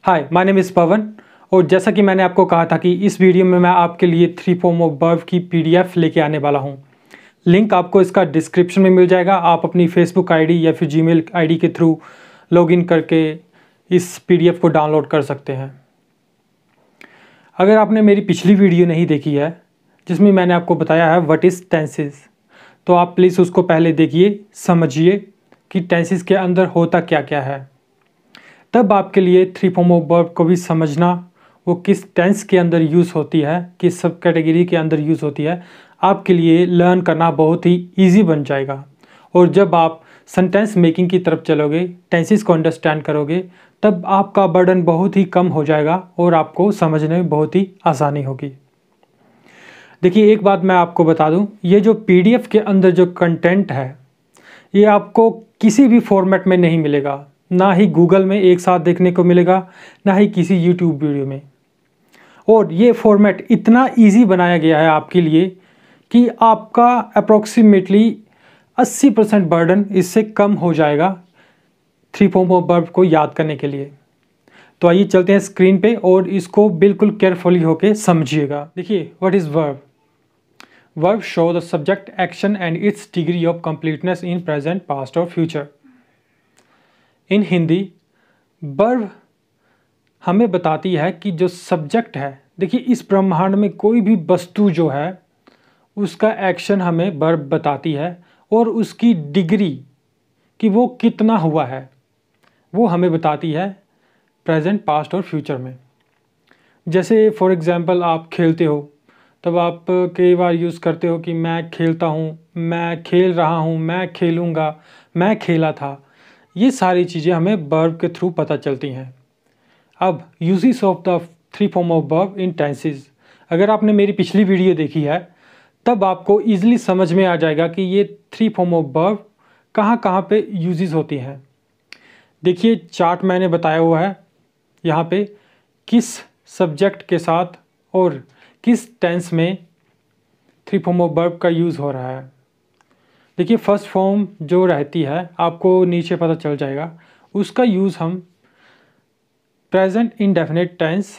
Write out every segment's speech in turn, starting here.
Hi, my name is पवन। और जैसा कि मैंने आपको कहा था कि इस वीडियो में मैं आपके लिए 3 फॉर्म ऑफ वर्ब की पीडीएफ लेके आने वाला हूं। लिंक आपको इसका डिस्क्रिप्शन में मिल जाएगा। आप अपनी फेसबुक आईडी या फिर जीमेल आईडी के थ्रू लॉगिन करके इस पीडीएफ को डाउनलोड कर सकते हैं। अगर आपने मेरी पिछली वीडियो नहीं देखी है जिसमें मैंने आपको बताया है व्हाट इज़ टेंसेस, तो आप प्लीज़ उसको पहले देखिए, समझिए कि टेंसेस के अंदर होता क्या क्या है। तब आपके लिए 3 फॉर्म ऑफ वर्ब को भी समझना, वो किस टेंस के अंदर यूज़ होती है, किस सब कैटेगरी के अंदर यूज़ होती है, आपके लिए लर्न करना बहुत ही इजी बन जाएगा। और जब आप सेंटेंस मेकिंग की तरफ चलोगे, टेंसेस को अंडरस्टैंड करोगे, तब आपका बर्डन बहुत ही कम हो जाएगा और आपको समझने में बहुत ही आसानी होगी। देखिए, एक बात मैं आपको बता दूं, ये जो पीडीएफ के अंदर जो कंटेंट है ये आपको किसी भी फॉर्मेट में नहीं मिलेगा। ना ही गूगल में एक साथ देखने को मिलेगा, ना ही किसी यूट्यूब वीडियो में। और ये फॉर्मेट इतना इजी बनाया गया है आपके लिए कि आपका अप्रोक्सीमेटली 80% बर्डन इससे कम हो जाएगा 3 फॉर्म ऑफ वर्ब को याद करने के लिए। तो आइए चलते हैं स्क्रीन पे और इसको बिल्कुल केयरफुली होके समझिएगा। देखिए, what is verb? Verb show the subject, action and it's degree of completeness in present, past और फ्यूचर। इन हिंदी, वर्ब हमें बताती है कि जो सब्जेक्ट है, देखिए इस ब्रह्मांड में कोई भी वस्तु जो है उसका एक्शन हमें वर्ब बताती है, और उसकी डिग्री कि वो कितना हुआ है वो हमें बताती है प्रेजेंट, पास्ट और फ्यूचर में। जैसे फॉर एग्जांपल आप खेलते हो, तब आप कई बार यूज़ करते हो कि मैं खेलता हूँ, मैं खेल रहा हूँ, मैं खेलूँगा, मैं खेला था। ये सारी चीज़ें हमें वर्ब के थ्रू पता चलती हैं। अब uses of the 3 form of verb in tenses, अगर आपने मेरी पिछली वीडियो देखी है तब आपको ईजिली समझ में आ जाएगा कि ये 3 फॉर्म ऑफ वर्ब कहाँ कहाँ पे यूजेस होती हैं। देखिए, चार्ट मैंने बताया हुआ है यहाँ पे किस सब्जेक्ट के साथ और किस टेंस में 3 फॉर्म ऑफ वर्ब का यूज़ हो रहा है। देखिए, फर्स्ट फॉर्म जो रहती है आपको नीचे पता चल जाएगा, उसका यूज़ हम प्रेजेंट इंडेफिनिट टेंस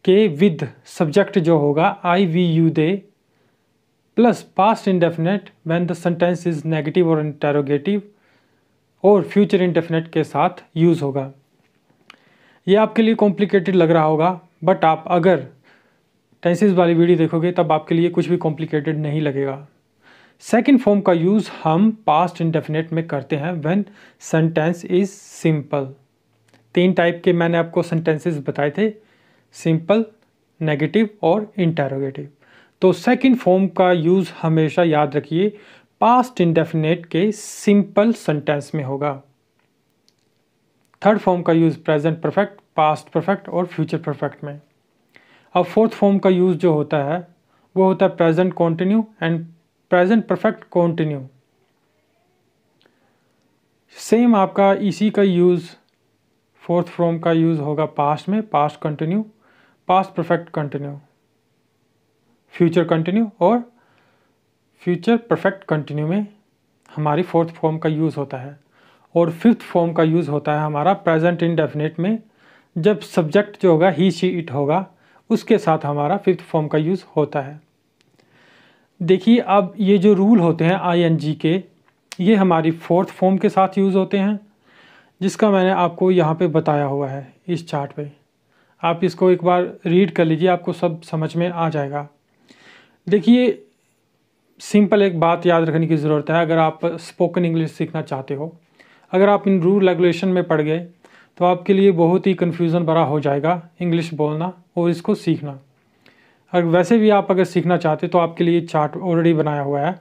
के विद सब्जेक्ट जो होगा I, we, you, they, plus past indefinite when the sentence is negative और इंटेरोगेटिव, और फ्यूचर इंडेफिनिट के साथ यूज़ होगा। ये आपके लिए कॉम्प्लिकेटेड लग रहा होगा, बट आप अगर टेंसेस वाली वीडियो देखोगे तब आपके लिए कुछ भी कॉम्प्लिकेटेड नहीं लगेगा। सेकेंड फॉर्म का यूज़ हम पास्ट इंडेफिनिट में करते हैं when sentence is simple. 3 type के मैंने आपको सेंटेंसेस बताए थे, सिंपल, नेगेटिव और इंटेरोगेटिव। तो सेकेंड फॉर्म का यूज़ हमेशा याद रखिए पास्ट इंडेफिनिट के सिंपल सेंटेंस में होगा। थर्ड फॉर्म का use present perfect, past perfect और फ्यूचर परफेक्ट में। अब फोर्थ फॉर्म का यूज़ जो होता है वो होता है present continue and present perfect continue. Same आपका इसी का यूज़ फोर्थ फॉर्म का यूज़ होगा पास्ट में, past continue, past perfect continue, future continue और फ्यूचर परफेक्ट कंटिन्यू में हमारी फोर्थ फॉर्म का यूज़ होता है। और फिफ्थ फॉर्म का यूज़ होता है हमारा प्रेजेंट इंडेफिनिट में, जब सब्जेक्ट जो होगा ही, शी, इट होगा, उसके साथ हमारा फिफ्थ फॉर्म का यूज़ होता है। देखिए, अब ये जो रूल होते हैं आईएनजी के, ये हमारी फोर्थ फॉर्म के साथ यूज़ होते हैं, जिसका मैंने आपको यहाँ पे बताया हुआ है इस चार्ट पे। आप इसको एक बार रीड कर लीजिए, आपको सब समझ में आ जाएगा। देखिए, सिंपल एक बात याद रखने की ज़रूरत है। अगर आप स्पोकन इंग्लिश सीखना चाहते हो, अगर आप इन रूल रेगुलेशन में पड़ गए तो आपके लिए बहुत ही कन्फ्यूज़न भरा हो जाएगा इंग्लिश बोलना और इसको सीखना। अगर वैसे भी आप अगर सीखना चाहते तो आपके लिए चार्ट ऑलरेडी बनाया हुआ है,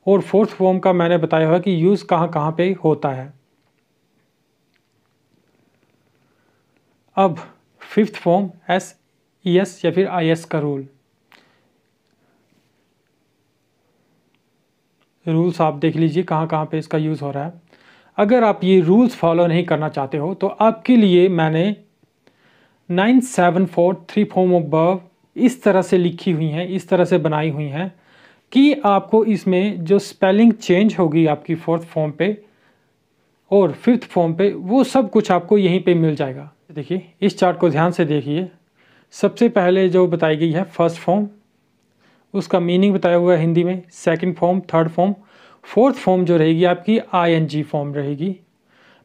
और फोर्थ फॉर्म का मैंने बताया हुआ है कि यूज़ कहाँ कहाँ पे होता है। अब fifth form S, E S या फिर आई एस का रूल्स आप देख लीजिए कहाँ कहाँ पे इसका यूज़ हो रहा है। अगर आप ये रूल्स फॉलो नहीं करना चाहते हो तो आपके लिए मैंने 974 फॉर्म ऑफ वर्ब इस तरह से लिखी हुई हैं, इस तरह से बनाई हुई हैं कि आपको इसमें जो स्पेलिंग चेंज होगी आपकी फोर्थ फॉर्म पे, और फिफ्थ फॉर्म पे वो सब कुछ आपको यहीं पे मिल जाएगा। देखिए इस चार्ट को ध्यान से देखिए, सबसे पहले जो बताई गई है फर्स्ट फॉर्म, उसका मीनिंग बताया हुआ है हिंदी में। Second form, third form, fourth form जो रहेगी आपकी आईएनजी फॉर्म रहेगी।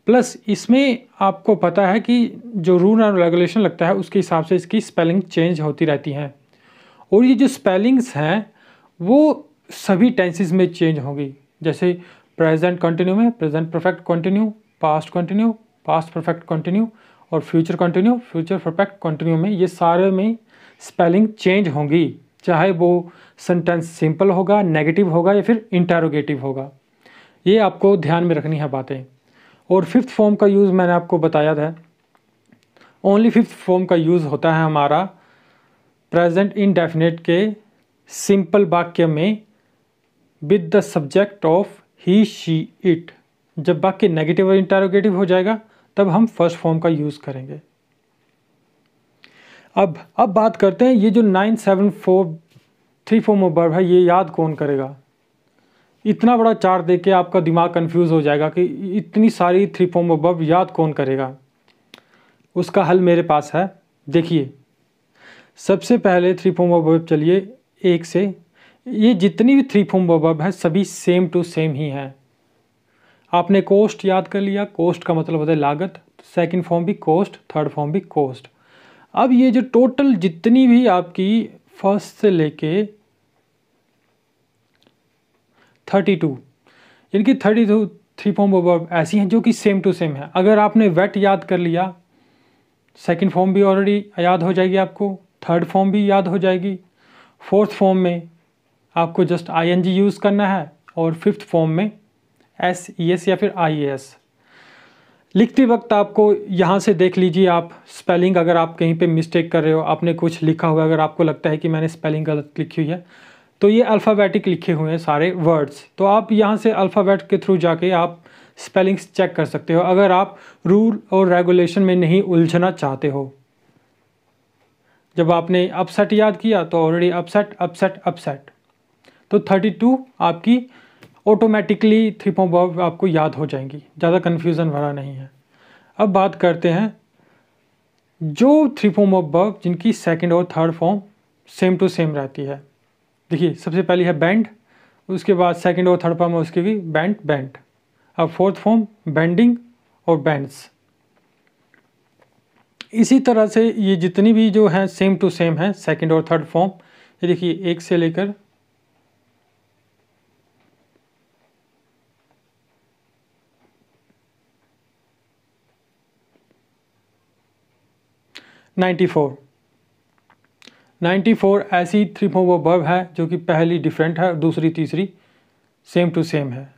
प्लस इसमें आपको पता है कि जो रूल और रेगुलेशन लगता है उसके हिसाब से इसकी स्पेलिंग चेंज होती रहती हैं, और ये जो स्पेलिंग्स हैं वो सभी टेंसेस में चेंज होंगी। जैसे प्रेजेंट कंटिन्यू में present perfect continue, past continue past perfect continue, और future continue future perfect continue में ये सारे में स्पेलिंग चेंज होंगी, चाहे वो सेंटेंस सिंपल होगा, नेगेटिव होगा या फिर इंटरोगेटिव होगा। ये आपको ध्यान में रखनी है बातें। और फिफ्थ फॉर्म का यूज़ मैंने आपको बताया था, ओनली फिफ्थ फॉर्म का यूज़ होता है हमारा प्रेजेंट इंडेफिनिट के सिंपल वाक्य में with the subject of he she it. जब वाक्य नेगेटिव और इंटरोगेटिव हो जाएगा तब हम फर्स्ट फॉर्म का यूज़ करेंगे। अब बात करते हैं ये जो 974 फॉर्म ऑफ वर्ब है, ये याद कौन करेगा। इतना बड़ा चार्ट देख के आपका दिमाग कंफ्यूज हो जाएगा कि इतनी सारी 3 फॉर्म ऑफ वर्ब याद कौन करेगा। उसका हल मेरे पास है। देखिए सबसे पहले 3 फॉर्म ऑफ वर्ब चलिए एक से, ये जितनी भी 3 फॉर्म ऑफ वर्ब है सभी सेम टू सेम ही हैं। आपने कोस्ट याद कर लिया, कोस्ट का मतलब होता है लागत, सेकंड फॉर्म भी कोस्ट, थर्ड फॉर्म भी कोस्ट। अब ये जो टोटल जितनी भी आपकी फर्स्ट से लेके 32, यानी कि 32 3 फॉर्म ऑफ वर्ब ऐसी हैं जो कि सेम टू सेम है। अगर आपने वेट याद कर लिया, सेकंड फॉर्म भी ऑलरेडी याद हो जाएगी आपको, थर्ड फॉर्म भी याद हो जाएगी, फोर्थ फॉर्म में आपको जस्ट आईएनजी यूज़ करना है, और फिफ्थ फॉर्म में एस या फिर आईएएस। लिखते वक्त आपको यहाँ से देख लीजिए आप स्पेलिंग, अगर आप कहीं पे मिस्टेक कर रहे हो, आपने कुछ लिखा हुआ है, अगर आपको लगता है कि मैंने स्पेलिंग गलत लिखी हुई है, तो ये अल्फ़ाबेटिक लिखे हुए हैं सारे वर्ड्स, तो आप यहाँ से अल्फ़ाबेट के थ्रू जाके आप स्पेलिंग्स चेक कर सकते हो, अगर आप रूल और रेगुलेशन में नहीं उलझना चाहते हो। जब आपने अपसेट याद किया तो ऑलरेडी अपसेट अपसेट अपसेट, तो 32 आपकी ऑटोमेटिकली 3 फॉर्म वर्ब आपको याद हो जाएंगी, ज़्यादा कन्फ्यूज़न भरा नहीं है। अब बात करते हैं जो 3 फॉर्म ऑफ वर्ब जिनकी सेकंड और third form same to same रहती है। देखिए सबसे पहली है बैंड, उसके बाद सेकंड और थर्ड फॉर्म है उसकी भी बैंड बेंट। अब फोर्थ फॉर्म बेंडिंग और बैंड्स। इसी तरह से ये जितनी भी जो हैं सेम टू सेम है सेकंड और थर्ड फॉर्म। ये देखिए एक से लेकर 94 ऐसी 3 फॉर्म ऑफ वर्ब है जो कि पहली डिफरेंट है, दूसरी तीसरी सेम टू सेम है।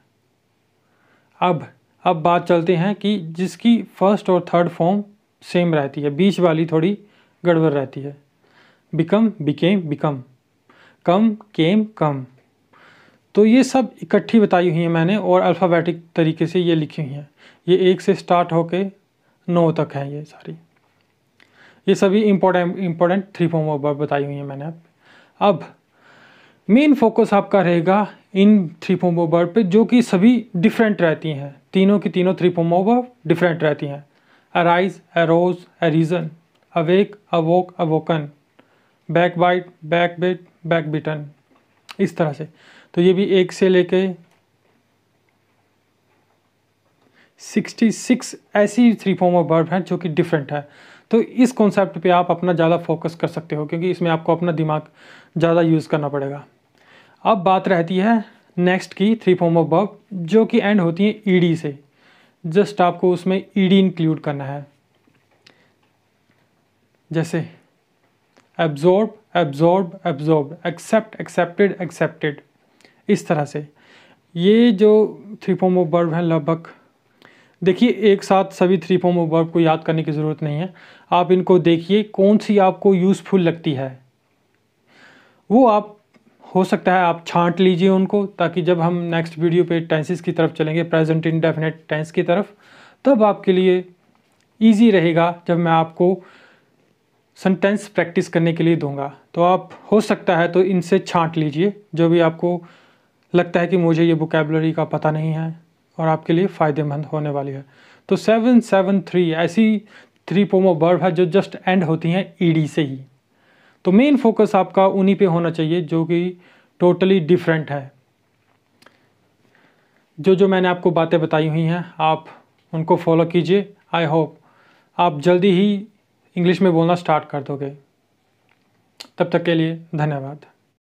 अब बात चलते हैं कि जिसकी फर्स्ट और थर्ड फॉर्म सेम रहती है, बीच वाली थोड़ी गड़बड़ रहती है। बिकम बिकेम बिकम, कम केम कम, तो ये सब इकट्ठी बताई हुई हैं मैंने और अल्फ़ाबेटिक तरीके से ये लिखी हुई हैं। ये 1 से स्टार्ट होके 9 तक हैं ये सारी, ये सभी इम्पोर्टेंट 3 फॉर्म ऑफ वर्ब बताई हुई हैं मैंने। अब मेन फोकस आपका रहेगा इन 3 फॉर्म ऑफ वर्ब पे जो कि सभी डिफरेंट रहती हैं, तीनों की तीनों 3 फॉर्म ऑफ वर्ब डिफरेंट रहती हैं। Arise, arose, arisen, awake, awoke, awoken, backbite, backbit, backbitten, इस तरह से। तो ये भी 1 से लेके 66 ऐसी 3 फॉर्म ऑफ वर्ब हैं जो कि डिफरेंट है। तो इस कॉन्सेप्ट पे आप अपना ज़्यादा फोकस कर सकते हो क्योंकि इसमें आपको अपना दिमाग ज़्यादा यूज़ करना पड़ेगा। अब बात रहती है नेक्स्ट की 3 फॉर्म ऑफ वर्ब जो कि एंड होती हैं ईडी से। जस्ट आपको उसमें ईडी इंक्लूड करना है, जैसे absorb absorb absorb, accept accepted accepted, इस तरह से। ये जो 3 फॉर्म ऑफ वर्ब हैं लगभग, देखिए एक साथ सभी 3 फॉर्म ऑफ वर्ब को याद करने की ज़रूरत नहीं है। आप इनको देखिए कौन सी आपको यूज़फुल लगती है, वो आप हो सकता है आप छांट लीजिए उनको, ताकि जब हम नेक्स्ट वीडियो पे टेंसेस की तरफ चलेंगे, प्रेजेंट इंडेफिनिट टेंस की तरफ, तब आपके लिए ईजी रहेगा जब मैं आपको सेंटेंस प्रैक्टिस करने के लिए दूंगा। तो आप हो सकता है तो इनसे छांट लीजिए जो भी आपको लगता है कि मुझे ये वोकैबुलरी का पता नहीं है और आपके लिए फ़ायदेमंद होने वाली है। तो 773 ऐसी 3 फॉर्म ऑफ वर्ब है जो जस्ट एंड होती हैं ईडी से ही। तो मेन फोकस आपका उन्हीं पे होना चाहिए जो कि टोटली डिफरेंट है। जो मैंने आपको बातें बताई हुई हैं आप उनको फॉलो कीजिए। आई होप आप जल्दी ही इंग्लिश में बोलना स्टार्ट कर दोगे। तब तक के लिए धन्यवाद।